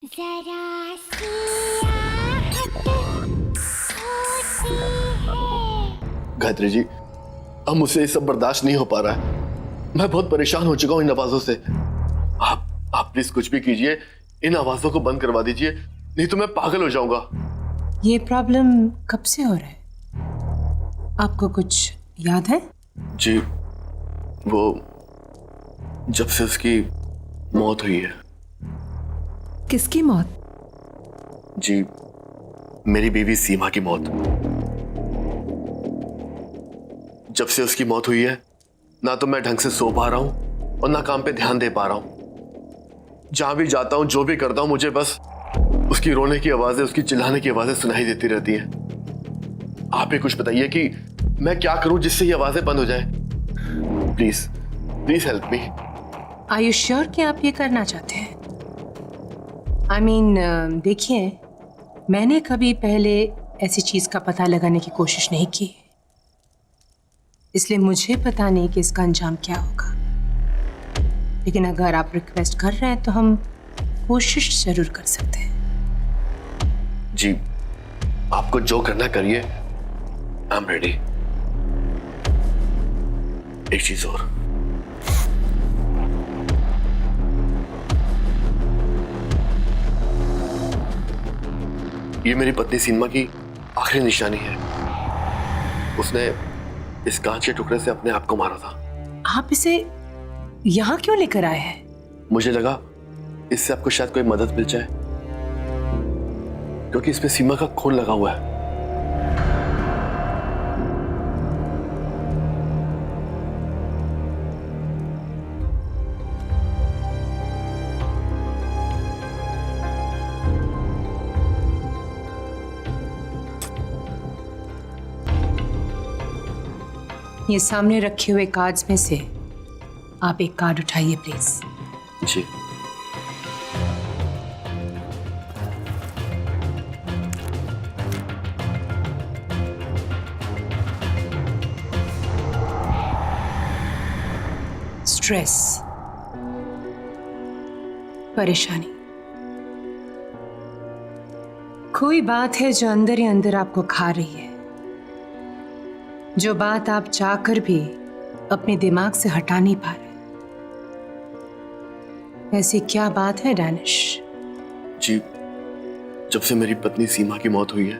जरा सी आहट होती है। गायत्री जी, अब मुझसे ये सब बर्दाश्त नहीं हो पा रहा है। मैं बहुत परेशान हो चुका हूँ इन आवाजों से। आप प्लीज कुछ भी कीजिए, इन आवाजों को बंद करवा दीजिए, नहीं तो मैं पागल हो जाऊंगा। ये प्रॉब्लम कब से हो रहा है? आपको कुछ याद है? जी, वो जब से उसकी मौत हुई है। किसकी मौत? जी, मेरी बीवी सीमा की मौत। जब से उसकी मौत हुई है, ना तो मैं ढंग से सो पा रहा हूं और ना काम पे ध्यान दे पा रहा हूं। जहां भी जाता हूं, जो भी करता हूं, मुझे बस उसकी रोने की आवाजें, उसकी चिल्लाने की आवाजें सुनाई देती रहती हैं। आप ही कुछ बताइए कि मैं क्या करूं जिससे ये आवाजें बंद हो जाए। Please please help me. Are you sure कि आप ये करना चाहते हैं? देखिए, मैंने कभी पहले ऐसी चीज का पता लगाने की कोशिश नहीं की, इसलिए मुझे पता नहीं कि इसका अंजाम क्या होगा। लेकिन अगर आप रिक्वेस्ट कर रहे हैं तो हम कोशिश जरूर कर सकते हैं। जी, आपको जो करना करिए, आई एम रेडी। एक चीज और, ये मेरी पत्नी सीमा की आखिरी निशानी है। उसने इस कांच के टुकड़े से अपने आप को मारा था। आप इसे यहाँ क्यों लेकर आए हैं? मुझे लगा इससे आपको शायद कोई मदद मिल जाए, क्योंकि इसमें सीमा का खून लगा हुआ है। ये सामने रखे हुए कार्ड्स में से आप एक कार्ड उठाइए प्लीज। जी। स्ट्रेस, परेशानी, कोई बात है जो अंदर ही अंदर आपको खा रही है, जो बात आप चाहकर भी अपने दिमाग से हटा नहीं पा रहे। ऐसी क्या बात है डैनिश? जी, जब से मेरी पत्नी सीमा की मौत हुई है,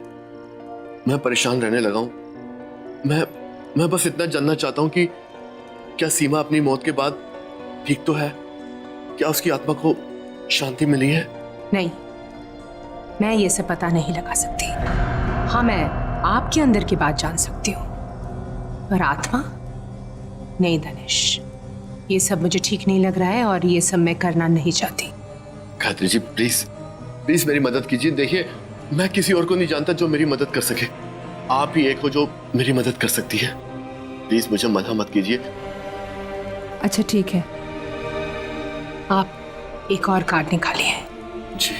मैं परेशान रहने लगा हूं। मैं बस इतना जानना चाहता हूं कि क्या सीमा अपनी मौत के बाद ठीक तो है? क्या उसकी आत्मा को शांति मिली है? नहीं, मैं ये सब पता नहीं लगा सकती। हाँ, मैं आपके अंदर की बात जान सकती हूँ, पर आत्मा नहीं दनिश। ये सब मुझे ठीक नहीं लग रहा है और ये सब मैं करना नहीं चाहती। गायत्री जी, प्लीज प्लीज मेरी मदद कीजिए। देखिए, मैं किसी और को नहीं जानता जो मेरी मदद कर सके। आप ही एक हो जो मेरी मदद कर सकती है। प्लीज मुझे मना मत कीजिए। अच्छा ठीक है, आप एक और कार्ड निकालिए। जी।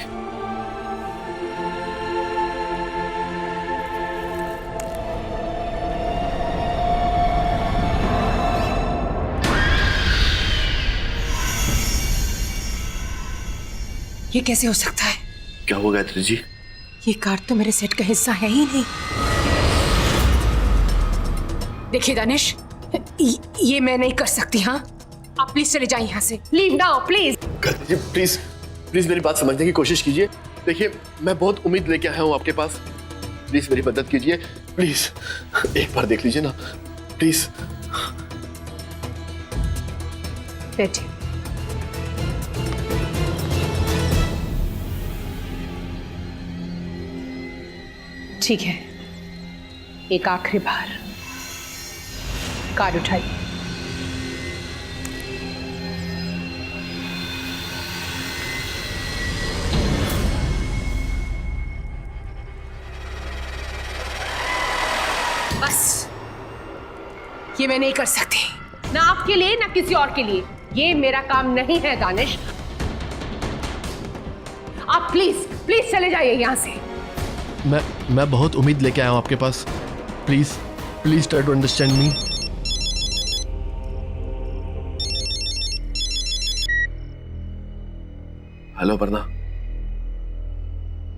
ये कैसे हो सकता है? क्या हुआ गायत्री जी? ये कार्ड तो मेरे सेट का हिस्सा है ही नहीं। देखिए दानिश, ये मैं नहीं कर सकती। हाँ, आप प्लीज चले जाइए यहाँ से। Leave now please. Gayatri ji, please please मेरी बात समझने की कोशिश कीजिए। देखिए, मैं बहुत उम्मीद लेके आया हूँ आपके पास। प्लीज मेरी मदद कीजिए। प्लीज एक बार देख लीजिए ना, प्लीज। बैठिए। ठीक है, एक आखिरी बार कार्ड उठाइए। बस, ये मैं नहीं कर सकती, ना आपके लिए ना किसी और के लिए। ये मेरा काम नहीं है दानिश। आप प्लीज प्लीज चले जाइए यहां से। मैं बहुत उम्मीद लेके आया हूँ आपके पास। Please please try to understand me. Hello Aparna,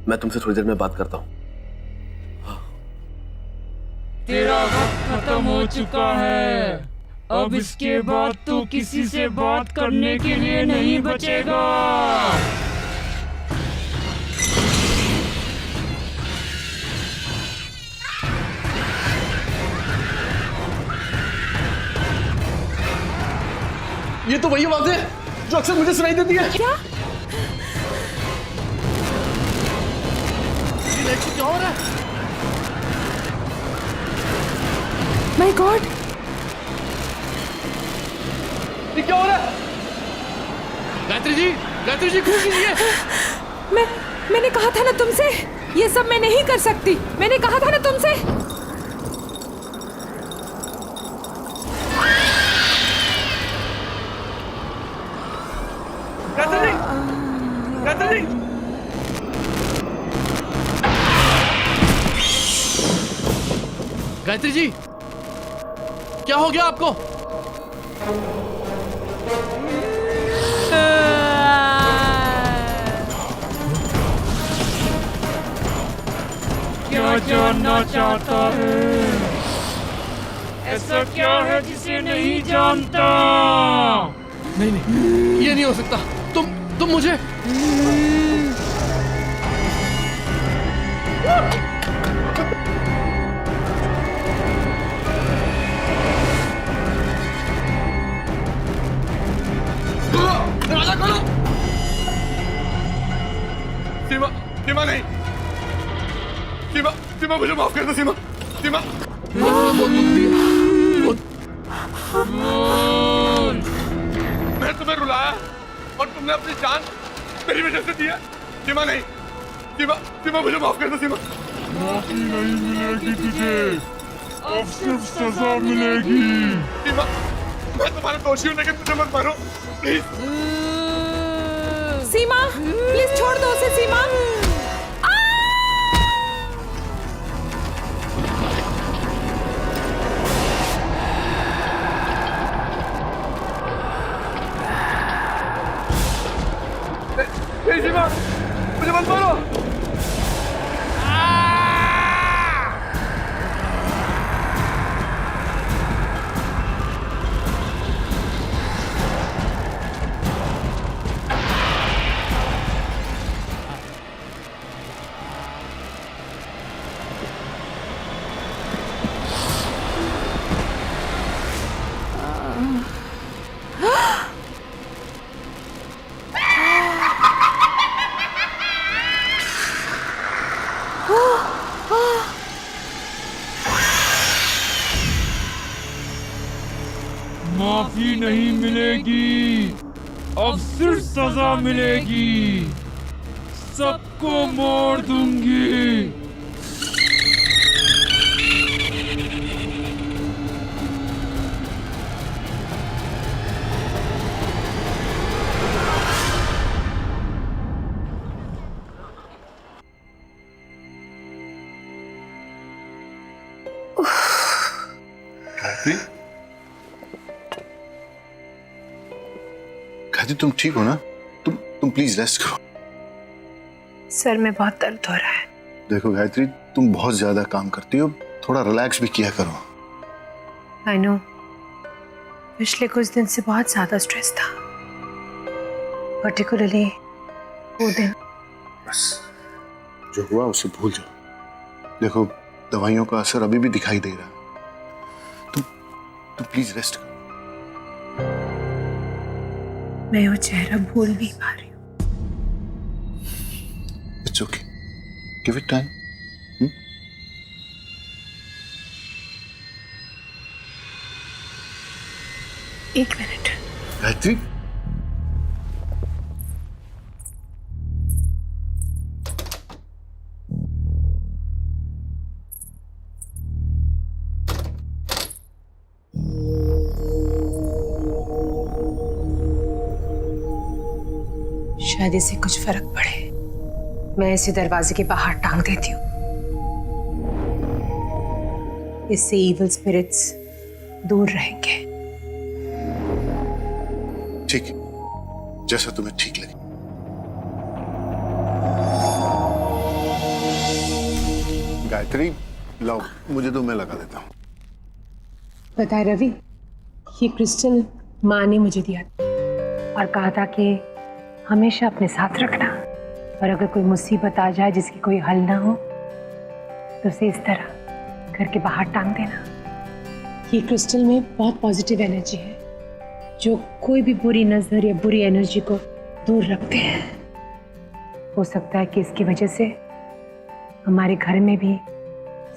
मैं तुमसे थोड़ी देर में बात करता हूँ। तेरा वक्त खत्म हो चुका है। अब इसके बाद तू किसी से बात करने के लिए नहीं बचेगा। ये तो वही आवाज है जो अक्सर मुझे सुनाई देती है। क्या? क्या हो रहा है? माय गॉड, ये क्या हो रहा है? गायत्री जी खूब कीजिए। मैंने कहा था ना तुमसे, ये सब मैं नहीं कर सकती। मैंने कहा था ना तुमसे। गायत्री गायत्री जी, क्या हो गया आपको? क्या जानना चाहता है? ऐसा क्या है जिसे नहीं जानता? नहीं, ये नहीं हो सकता। तुम मुझे सीमा नहीं। सीमा मुझे माफ कर दो। सीमा मैं तुम्हें रुलाया और तुमने अपनी जान मेरी वजह से दी है। सीमा नहीं। सीमा मुझे माफ कर दो। सीमा माफी नहीं मिलेगी तुझे, अब सिर्फ सजा मिलेगी। सीमा, मैं तुम्हारा दोषी हूँ लेकिन मुझे मत मारो प्लीज। सीमा, प्लीज छोड़ दो उसे। सीमा, सीमा मुझे मत मारो। माफी नहीं मिलेगी, अब सिर्फ सजा मिलेगी। सबको मोड़ दूंगी। गायत्री, तुम ठीक हो ना? तुम प्लीज रेस्ट करो। सर में बहुत दर्द हो रहा है। देखो गायत्री, तुम बहुत ज्यादा काम करती हो, थोड़ा रिलैक्स भी किया करो। आई नो, पिछले कुछ दिन से बहुत ज्यादा स्ट्रेस था, पर्टिकुलरली वो दिन। बस जो हुआ उसे भूल जाओ। देखो, दवाइयों का असर अभी भी दिखाई दे रहा है। तुम प्लीज रेस्ट करो। मैं वो चेहरा भूल नहीं पा रही हूँ। It's okay, give it time. एक मिनट। गायत्री, शायद इससे कुछ फर्क पड़े। मैं इसे दरवाजे के बाहर टांग देती हूँ। इससे इविल स्पिरिट्स दूर रहेंगे। ठीक है, जैसा तुम्हें ठीक लगे। गायत्री लाओ, मुझे तो मैं लगा देता हूँ। पता है रवि, ये क्रिस्टल माँ ने मुझे दिया था और कहा था कि हमेशा अपने साथ रखना, और अगर कोई मुसीबत आ जाए जिसकी कोई हल ना हो तो उसे इस तरह घर के बाहर टांग देना। ये क्रिस्टल में बहुत पॉजिटिव एनर्जी है जो कोई भी बुरी नजर या बुरी एनर्जी को दूर रखते हैं। हो सकता है कि इसकी वजह से हमारे घर में भी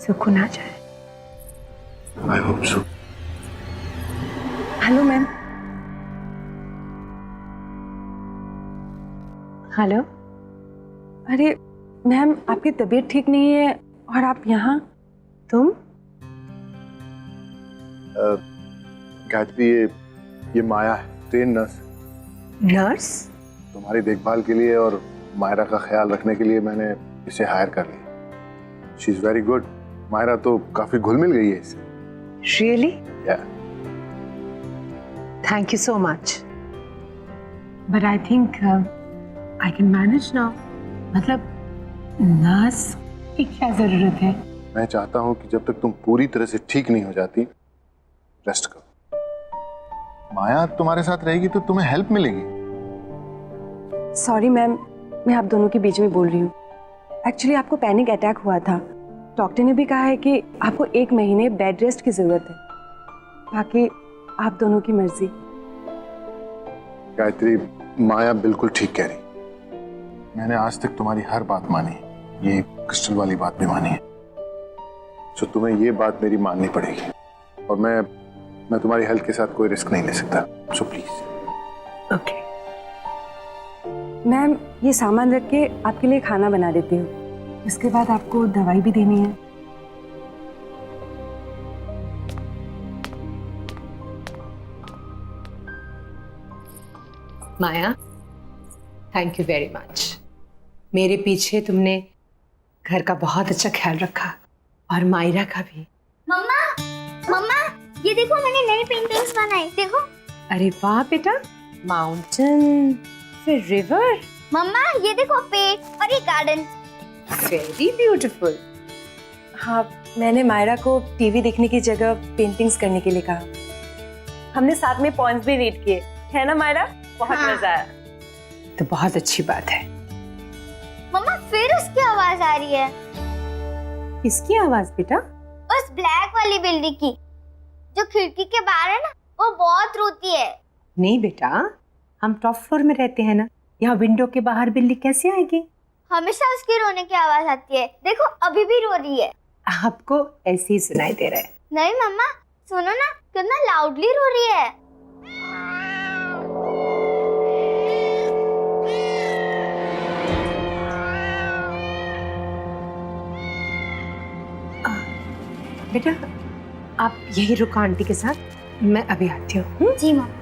सुकून आ जाए। I hope so. Hello ma'am. Hello. अरे मैम, आपकी तबीयत ठीक नहीं है और आप यहाँ? तुम? गायत्री, ये माया है, ट्रेन नर्स। नर्स? तुम्हारी देखभाल के लिए और मायरा का ख्याल रखने के लिए मैंने इसे हायर कर लिया। She is very good. Myra तो काफी घुल मिल गई है इससे। Really? Yeah. Thank you so much, but I think I can manage now. मतलब नर्स की क्या जरूरत है? मैं चाहता हूँ कि जब तक तुम पूरी तरह से ठीक नहीं हो जाती, रेस्ट करो। माया तुम्हारे साथ रहेगी तो तुम्हें हेल्प मिलेगी। सॉरी मैम, मैं आप दोनों के बीच में बोल रही हूँ। एक्चुअली आपको पैनिक अटैक हुआ था। डॉक्टर ने भी कहा है कि आपको 1 महीने बेड रेस्ट की जरूरत है। बाकी आप दोनों की मर्जी। गायत्री, माया बिल्कुल ठीक कह रही। मैंने आज तक तुम्हारी हर बात मानी, ये क्रिस्टल वाली बात भी मानी है। तो तुम्हें ये बात मेरी माननी पड़ेगी, और मैं तुम्हारी हेल्थ के साथ कोई रिस्क नहीं ले सकता। So please. ओके। मैम, ये सामान रख के आपके लिए खाना बना देती हूँ। इसके बाद आपको दवाई भी देनी है। माया, थैंक यू वेरी मच। मेरे पीछे तुमने घर का बहुत अच्छा ख्याल रखा, और मायरा का भी। मम्मा, मम्मा, ये देखो मैंने नई पेंटिंग्स बनाई, देखो। अरे वाह बेटा, माउंटेन, फिर रिवर। मम्मा, ये देखो पेड़ और ये गार्डन। Very beautiful. हाँ, मैंने मायरा को टीवी देखने की जगह पेंटिंग्स करने के लिए कहा। हमने साथ में पॉइंट्स भी रीड किए, है ना मायरा? बहुत मजा आया। तो बहुत अच्छी बात है। मम्मा, फिर उसकी आवाज आ रही है। किसकी आवाज बेटा? उस ब्लैक वाली बिल्ली की, जो खिड़की के बाहर है ना, वो बहुत रोती है। नहीं बेटा, हम टॉप फ्लोर में रहते हैं ना, यहाँ विंडो के बाहर बिल्ली कैसे आएगी? हमेशा उसकी रोने की आवाज आती है। देखो, अभी भी रो रही है। आपको ऐसे ही सुनाई दे रहा है। नहीं मम्मा, सुनो ना, कितना लाउडली रो रही है। बेटा, आप यही रुको आंटी के साथ, मैं अभी आती हूँ। जी मम्मा।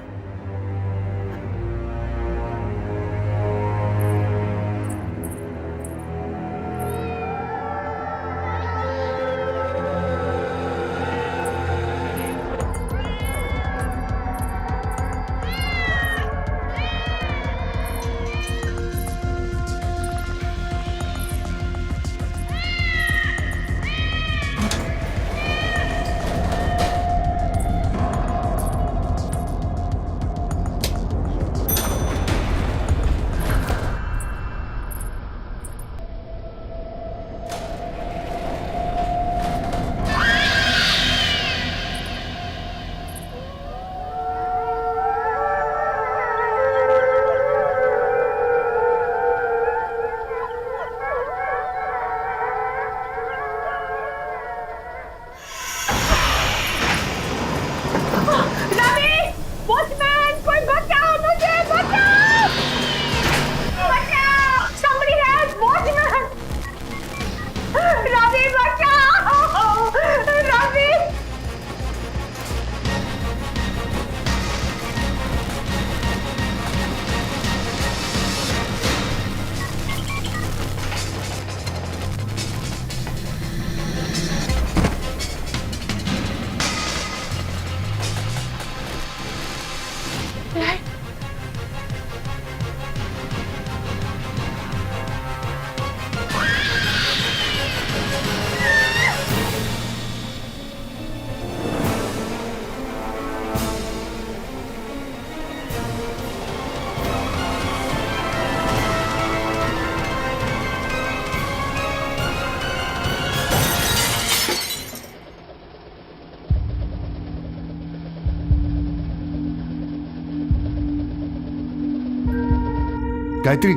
गायत्री,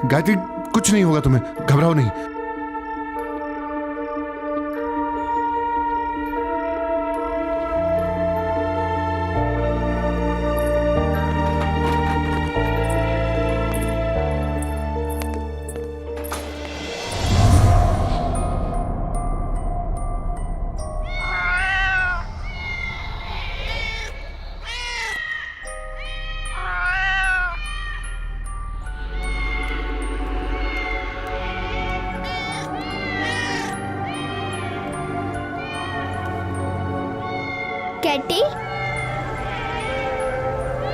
गायत्री कुछ नहीं होगा तुम्हें, घबराओ नहीं। कैटी,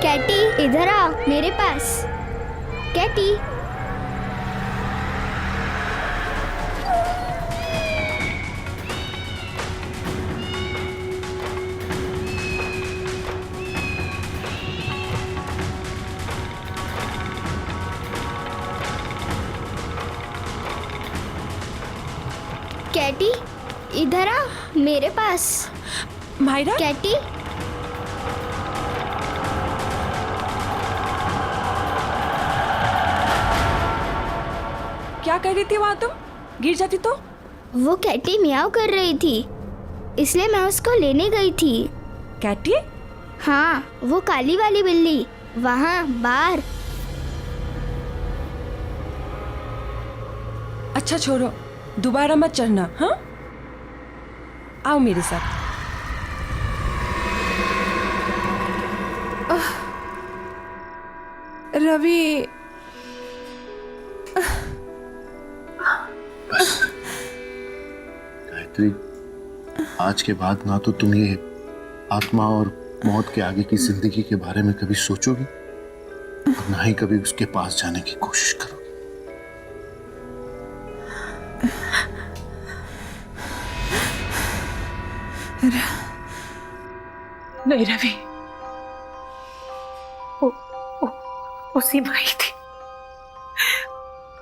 कैटी इधर आ मेरे पास। कैटी, कैटी इधर आ मेरे पास। मायरा, कैटी, क्या कर रही थी वहां तुम? गिर जाती तो? वो कैटी मियाओ कर रही थी, इसलिए मैं उसको लेने गई थी। कैटी? हाँ, वो काली वाली बिल्ली वहाँ बाहर। अच्छा छोड़ो, दोबारा मत चढ़ना। हाँ, आओ मेरे साथ। रवि, गायत्री, आज के बाद ना तो तुम ये आत्मा और मौत के आगे की जिंदगी के बारे में कभी सोचोगी और ना ही कभी उसके पास जाने की कोशिश करोगी। नहीं रवि, वो सीमा ही थी।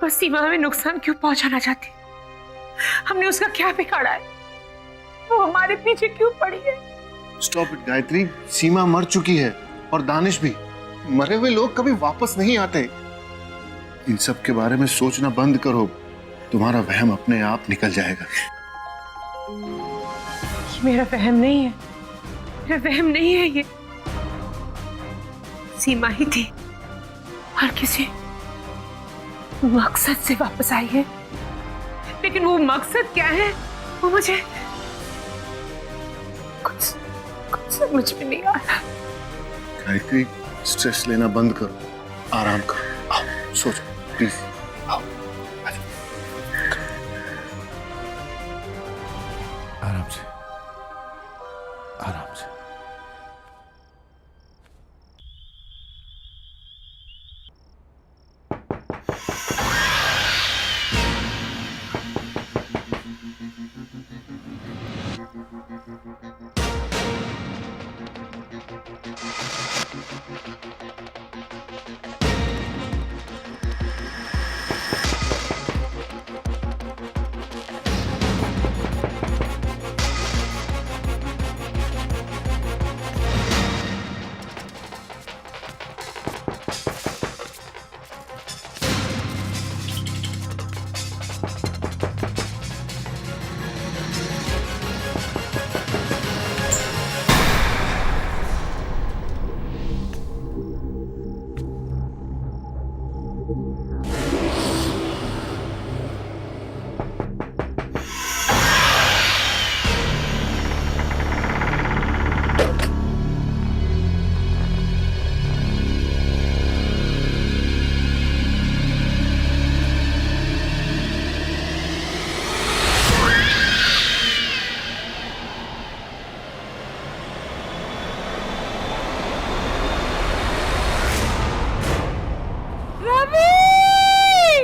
बस सीमा हमें नुकसान क्यों पहुंचाना चाहती? हमने उसका क्या बिगाड़ा है? वो हमारे पीछे क्यों पड़ी है? स्टॉप इट गायत्री, सीमा मर चुकी है और दानिश भी। मरे हुए लोग कभी वापस नहीं आते। इन सब के बारे में सोचना बंद करो, तुम्हारा वहम अपने आप निकल जाएगा। ये मेरा वहम नहीं है, मेरा वहम नहीं है ये। सीमा ही थी और किसी मकसद से वापस आई है, लेकिन वो मकसद क्या है वो मुझे कुछ समझ में नहीं आ रहा। गायत्री, स्ट्रेस लेना बंद करो, आराम करो, आओ सोचो प्लीज, आओ आराम से, आराम से।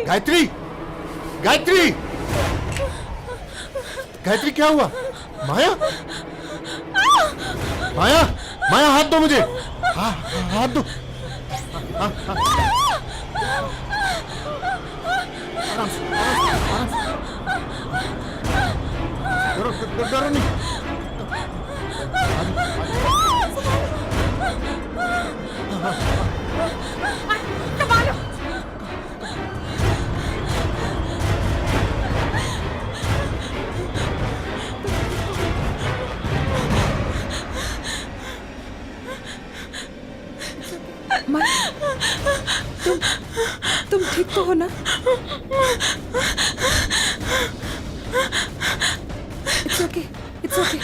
गायत्री, गायत्री, गायत्री क्या हुआ? माया, माया, माया हाथ दो मुझे, हाथ दो। आराम से, डरो नहीं। तो हो ना? It's okay. It's okay.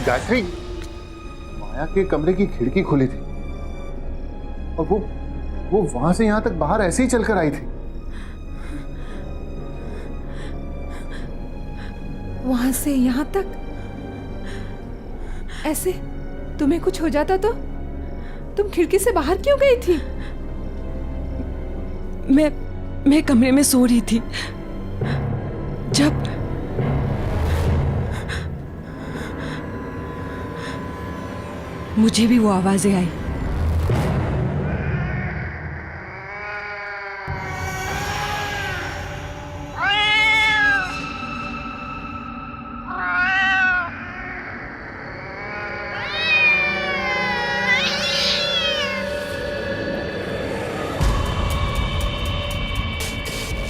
Gayatri, माया के कमरे की खिड़की खुली थी और वो वहां से यहां तक बाहर ऐसे ही चलकर आई थी। वहां से यहाँ तक ऐसे? तुम्हें कुछ हो जाता तो तुम खिड़की से बाहर क्यों गई थी? मैं कमरे में सो रही थी जब मुझे भी वो आवाजें आई।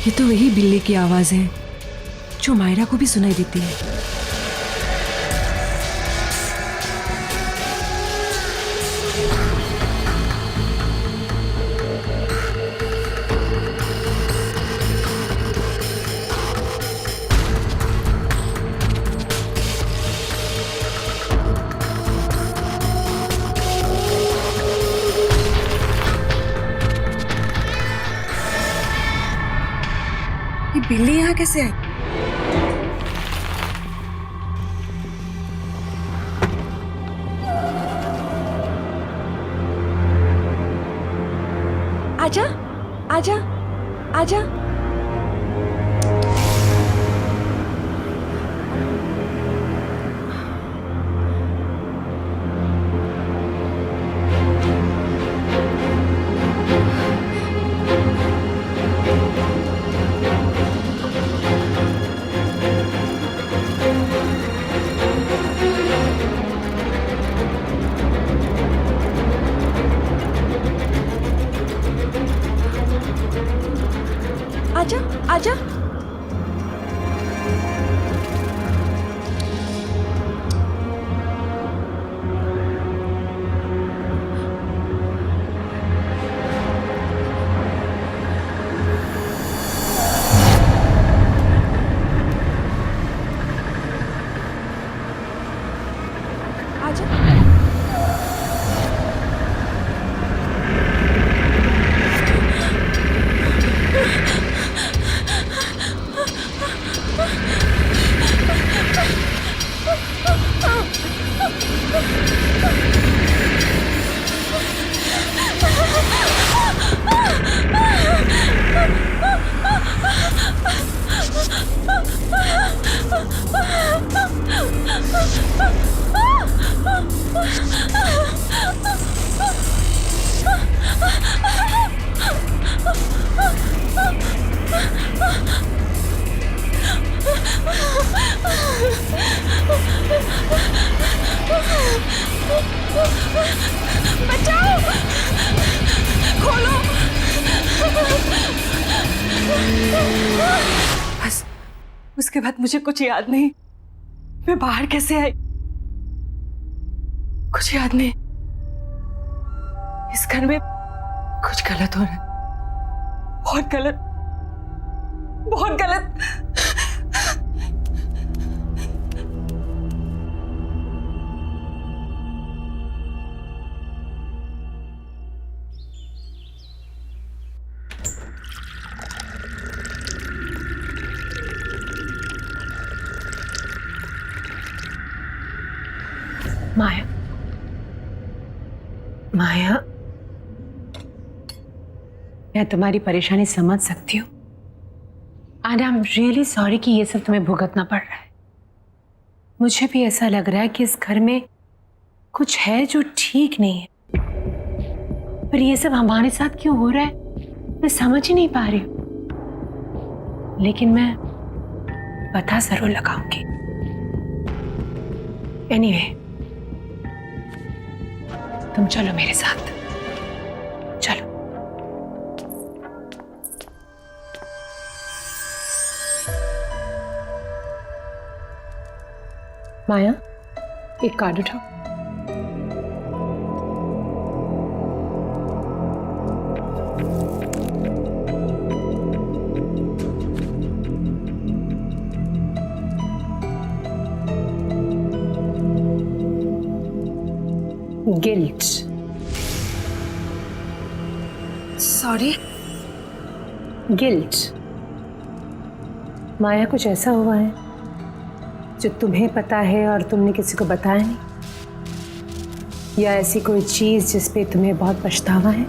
ये तो वही बिल्ली की आवाज है जो मायरा को भी सुनाई देती है। ये बिल्ली यहाँ कैसे आई? आजा, आजा, आजा। आजा, आजा। बचाओ, खोलो। बस उसके बाद मुझे कुछ याद नहीं। मैं बाहर कैसे आई कुछ याद नहीं। इस घर में कुछ गलत हो रहा है, बहुत गलत, बहुत गलत। माया, माया, मैं तुम्हारी परेशानी समझ सकती हूँ and I am really sorry कि ये सब तुम्हें भुगतना पड़ रहा है। मुझे भी ऐसा लग रहा है कि इस घर में कुछ है जो ठीक नहीं है, पर ये सब हमारे साथ क्यों हो रहा है मैं समझ ही नहीं पा रही हूँ, लेकिन मैं पता जरूर लगाऊंगी। एनीवे, तुम चलो मेरे साथ। माया, एक कार्ड उठाओ। गिल्ट। सॉरी। गिल्ट। माया, कुछ ऐसा हुआ है जो तुम्हें पता है और तुमने किसी को बताया नहीं, या ऐसी कोई चीज जिस पे तुम्हें बहुत पछतावा है?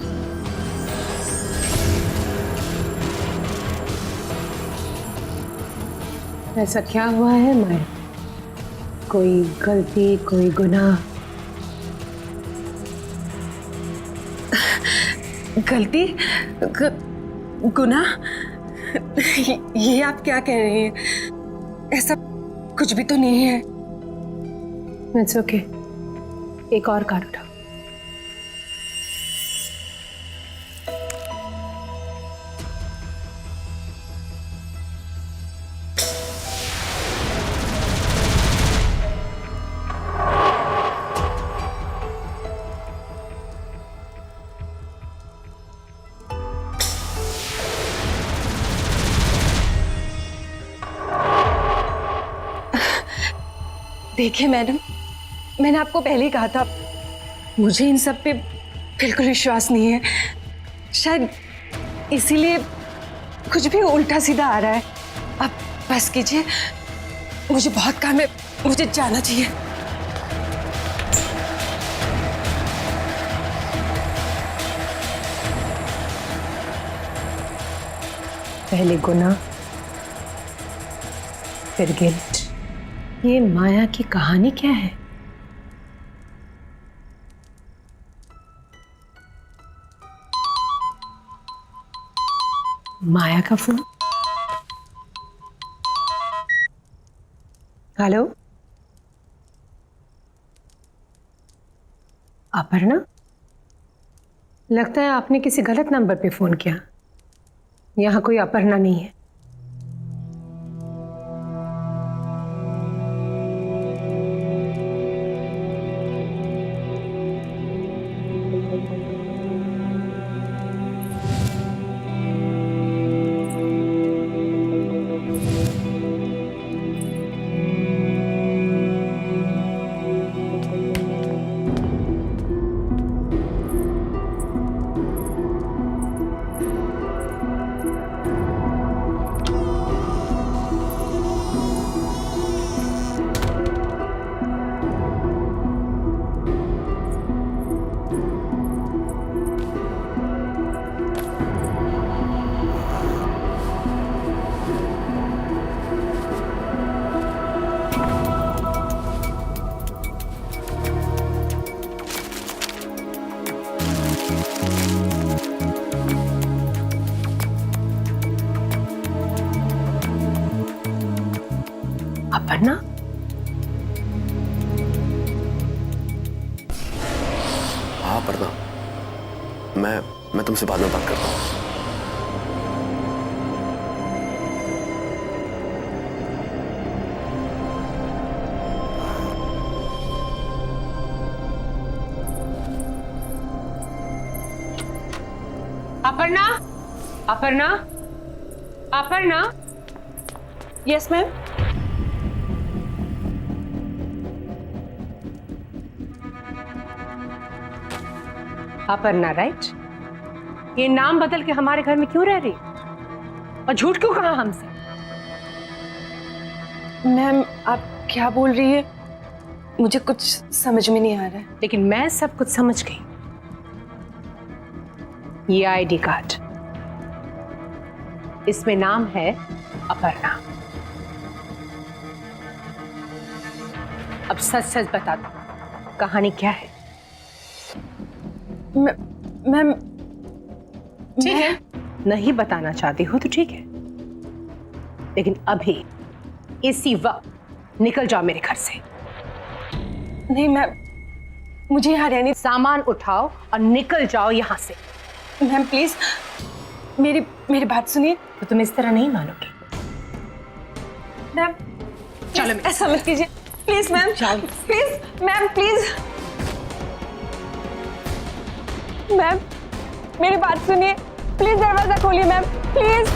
ऐसा क्या हुआ है माया? कोई गलती, कोई गुनाह? गलती, गुनाह? ये आप क्या कह रहे हैं? ऐसा कुछ भी तो नहीं है। इट्स ओके, एक और कार्ड उठाओ। देखिए मैडम, मैंने आपको पहले ही कहा था, मुझे इन सब पे बिल्कुल विश्वास नहीं है। शायद इसीलिए कुछ भी उल्टा सीधा आ रहा है। आप बस कीजिए, मुझे बहुत काम है, मुझे जाना चाहिए। पहले गुनाह, फिर गिल्ट। ये माया की कहानी क्या है? माया का फोन। हेलो, अपर्णा? लगता है आपने किसी गलत नंबर पे फोन किया। यहां कोई अपर्णा नहीं है। अपर्णा? हाँ अपर्णा, मैं तुमसे बाद में बात करता हूँ। Aparna? Aparna? Aparna? Yes ma'am. Aparna, right? ये नाम बदल के हमारे घर में क्यों रह रही और झूठ क्यों कहा हमसे? मैम, आप क्या बोल रही है? मुझे कुछ समझ में नहीं आ रहा है। लेकिन मैं सब कुछ समझ गई। ये आईडी कार्ड, इसमें नाम है अपर्णा। अब सच सच बता दो, कहानी क्या है? मैम, ठीक है, नहीं बताना चाहती हो तो ठीक है, लेकिन अभी इसी वक्त निकल जाओ मेरे घर से। नहीं मैम, मुझे यहाँ रहने। सामान उठाओ और निकल जाओ यहाँ से। मैम प्लीज, मेरी बात सुनिए। तो तुम इस तरह नहीं मानोगे। मैम चलो, ऐसा मत कीजिए। Please ma'am, please ma'am, please ma'am, मेरी बात सुनिए, प्लीज दरवाजा खोलिए मैम, प्लीज।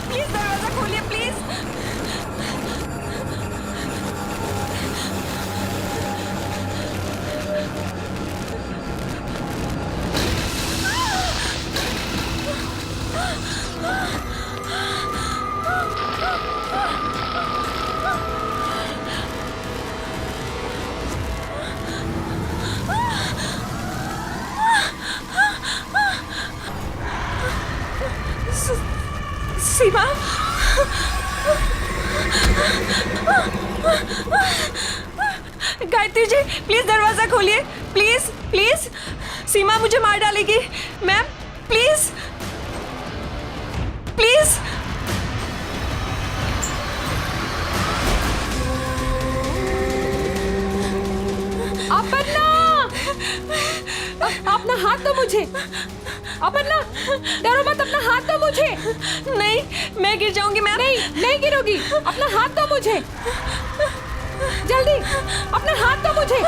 प्लीज दरवाजा खोलिए प्लीज। सीमा, गायत्री जी प्लीज दरवाजा खोलिए, प्लीज प्लीज। सीमा मुझे मार डालेगी मैम, प्लीज प्लीज। अपना हाथ दो मुझे, अपर्णा, डरो मत, अपना हाथ दो मुझे। नहीं, मैं गिर जाऊंगी मैम। नहीं, नहीं गिरोगी, अपना हाथ दो मुझे, जल्दी अपना हाथ दो मुझे।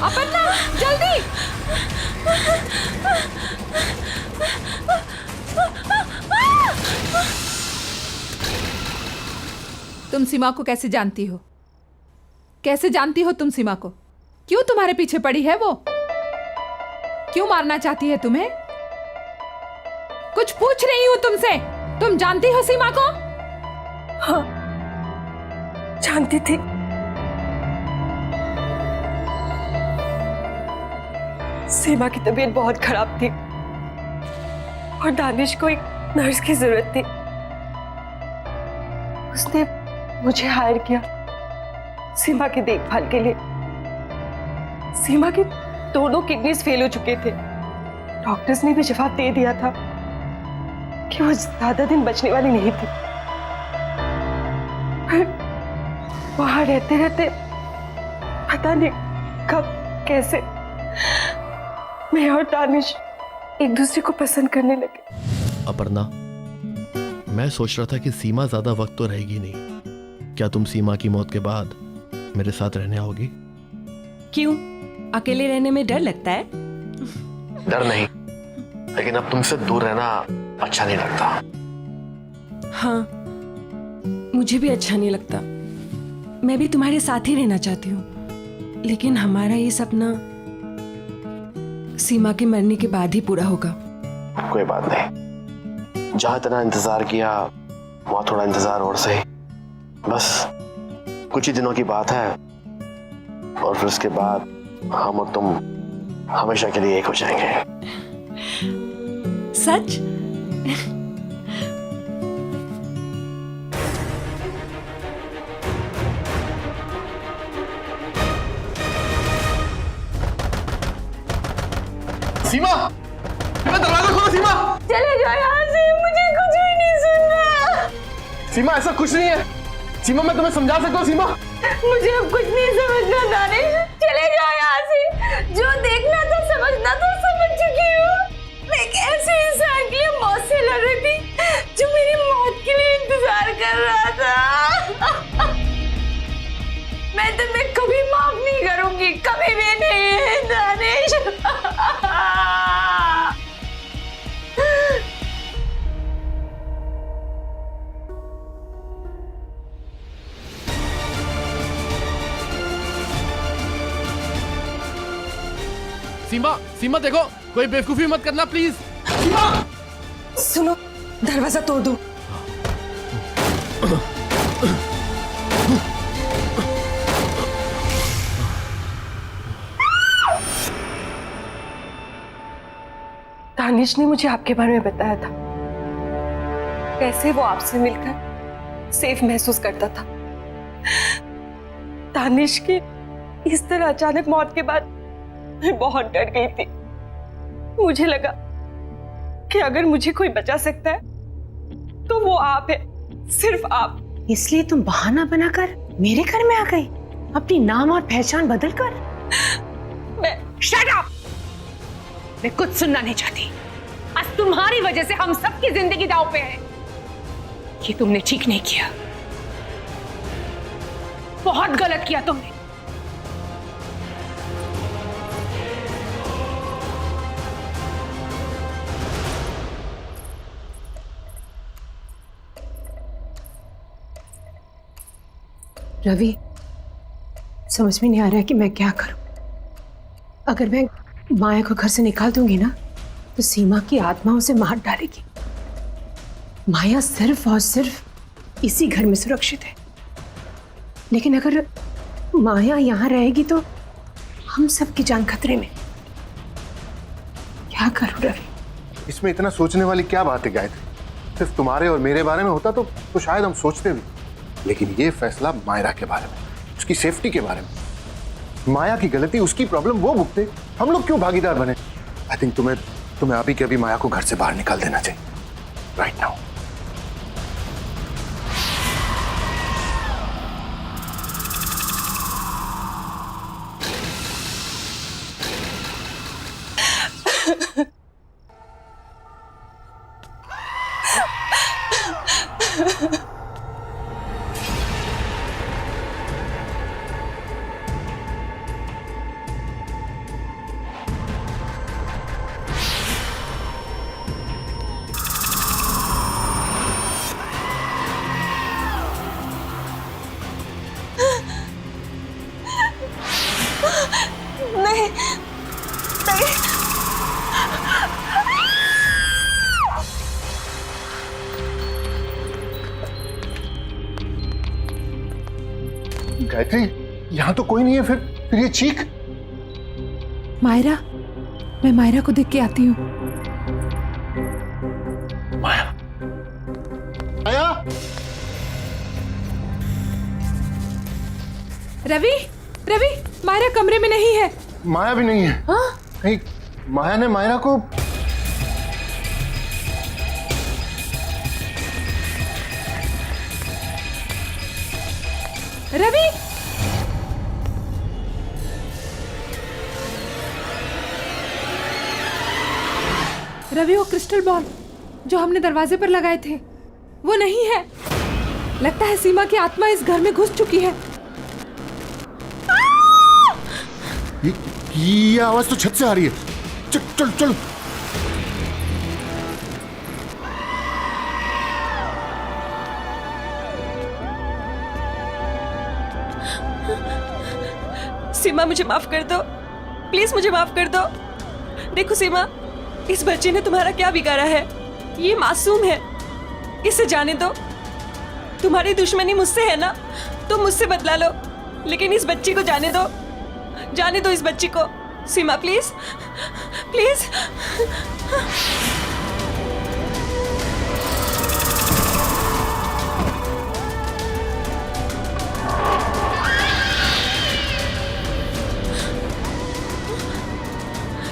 अपर्णा जल्दी। तुम सीमा को कैसे जानती हो? कैसे जानती हो तुम सीमा को? क्यों तुम्हारे पीछे पड़ी है वो? क्यों मारना चाहती है तुम्हें? कुछ पूछ रही हूं तुमसे। तुम जानती हो सीमा को? हाँ, जानती थी। सीमा की तबीयत बहुत खराब थी और दानिश को एक नर्स की जरूरत थी। उसने मुझे हायर किया सीमा की देखभाल के लिए। सीमा की दोनों किडनीज फेल हो चुके थे। डॉक्टर्स ने भी जवाब दे दिया था कि वो ज्यादा दिन बचने वाली नहीं थी। फिर वहां रहते रहते पता नहीं कब कैसे मैं और दानिश एक दूसरे को पसंद करने लगे। अपर्णा, मैं सोच रहा था कि सीमा ज्यादा वक्त तो रहेगी नहीं। क्या तुम सीमा की मौत के बाद मेरे साथ रहने आओगी? क्यों? अकेले रहने में डर लगता है? डर नहीं, लेकिन अब तुमसे दूर रहना अच्छा नहीं लगता। हाँ, मुझे भी अच्छा नहीं लगता। मैं भी तुम्हारे साथ ही रहना चाहती हूँ, लेकिन हमारा ये सपना सीमा के मरने के बाद ही पूरा होगा। कोई बात नहीं, जहां इतना इंतजार किया वहां थोड़ा इंतजार और सही। बस कुछ ही दिनों की बात है और फिर उसके बाद हम और तुम हमेशा के लिए एक हो जाएंगे। सच? सीमा, दरवाजा खोलो सीमा। चले जाओ यहाँ से, मुझे कुछ भी नहीं सुनना। सीमा, ऐसा कुछ नहीं है। सीमा, मैं तुम्हें समझा सकता हूँ। सीमा, मुझे अब कुछ नहीं समझना दानिश, चले जाओ यहाँ से। जो देखना था समझना था समझ चुकी हूँ। मैं एक ऐसे इंसान के लिए मौत से लड़ रही थी जो मेरी मौत के लिए इंतजार कर रहा था। मैं तुम्हें कभी माफ नहीं करूंगी, कभी भी नहीं दानिश। सीमा, सीमा देखो, कोई बेवकूफी मत करना प्लीज। सीमा, सुनो, दरवाजा तोड़ दो। दानिश ने मुझे आपके बारे में बताया था, कैसे वो आपसे मिलकर सेफ महसूस करता था। दानिश की इस तरह अचानक मौत के बाद मैं बहुत डर गई थी। मुझे लगा कि अगर मुझे कोई बचा सकता है तो वो आप है, सिर्फ आप। इसलिए तुम बहाना बनाकर मेरे घर में आ गई, अपनी नाम और पहचान बदल कर। मैं शट अप! मैं कुछ सुनना नहीं चाहती। आज तुम्हारी वजह से हम सबकी जिंदगी दांव पे है। ये तुमने ठीक नहीं किया, बहुत गलत किया तुमने। रवि, समझ में नहीं आ रहा है कि मैं क्या करूं। अगर मैं माया को घर से निकाल दूंगी ना तो सीमा की आत्मा उसे मार डालेगी। माया सिर्फ और सिर्फ इसी घर में सुरक्षित है, लेकिन अगर माया यहां रहेगी तो हम सबकी जान खतरे में। क्या करूं रवि? इसमें इतना सोचने वाली क्या बात है गायत्री? सिर्फ तुम्हारे और मेरे बारे में होता तो शायद हम सोचते भी, लेकिन ये फैसला मायरा के बारे में, उसकी सेफ्टी के बारे में। माया की गलती, उसकी प्रॉब्लम वो भुगते, हम लोग क्यों भागीदार बने? आई थिंक तुम्हें अभी के अभी माया को घर से बाहर निकाल देना चाहिए, राइट नाउ। नहीं, नहीं। गायत्री, यहां तो कोई नहीं है, फिर ये चीख। मायरा, मैं मायरा को देख के आती हूँ। माया, माया, रवि, रवि, मायरा कमरे में नहीं है। माया भी नहीं है। हाँ? कहीं माया ने मायरा को रवि, रवि, वो क्रिस्टल बॉल जो हमने दरवाजे पर लगाए थे वो नहीं है। लगता है सीमा की आत्मा इस घर में घुस चुकी है। ये आवाज तो छत से आ रही है। चल चल चल। सीमा, मुझे माफ कर दो, प्लीज मुझे माफ कर दो। देखो सीमा, इस बच्चे ने तुम्हारा क्या बिगाड़ा है? ये मासूम है, इसे जाने दो। तुम्हारी दुश्मनी मुझसे है ना, तुम मुझसे बदला लो, लेकिन इस बच्ची को जाने दो, जाने दो इस बच्ची को। सीमा प्लीज, प्लीज।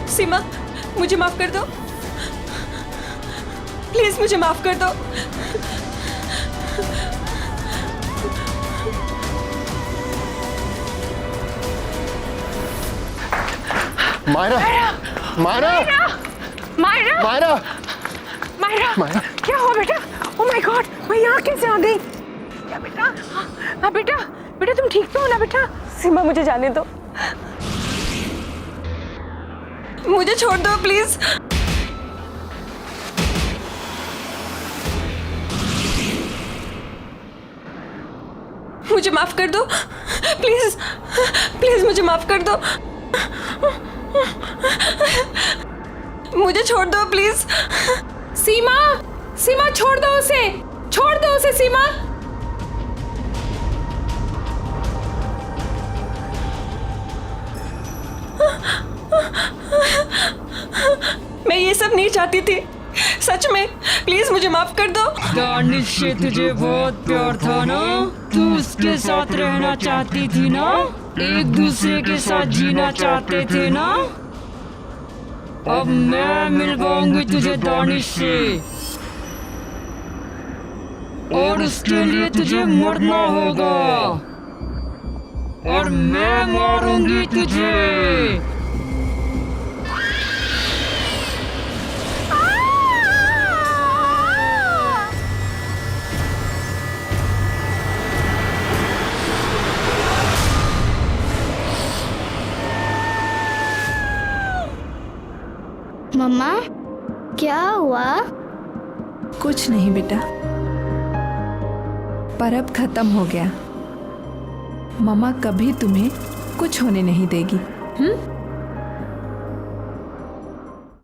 सीमा, मुझे माफ कर दो, प्लीज मुझे माफ कर दो। मायरा, मायरा, मायरा, मायरा, मायरा, मायरा, क्या हुआ बेटा? ओह माय गॉड, मैं यहाँ कैसे आ गई? क्या बेटा? हाँ बेटा, बेटा तुम ठीक तो हो ना बेटा? सीमा, मुझे जाने दो, मुझे छोड़ दो प्लीज। मुझे माफ कर दो, प्लीज, प्लीज मुझे माफ कर दो। मुझे छोड़ दो प्लीज। सीमा, सीमा छोड़ दो उसे, छोड़ दो उसे सीमा। मैं ये सब सब नहीं चाहती थी। सच में प्लीज मुझे माफ कर दो। दानिश से तुझे बहुत प्यार था ना, तू उसके साथ रहना चाहती थी ना, एक दूसरे के साथ जीना चाहते थे ना। अब मैं मिलवाऊंगी तुझे दानिश से, और उसके लिए तुझे मरना होगा, और मैं मारूंगी तुझे। मम्मा क्या हुआ? कुछ नहीं बेटा, पर अब खत्म हो गया। मम्मा कभी तुम्हें कुछ होने नहीं देगी।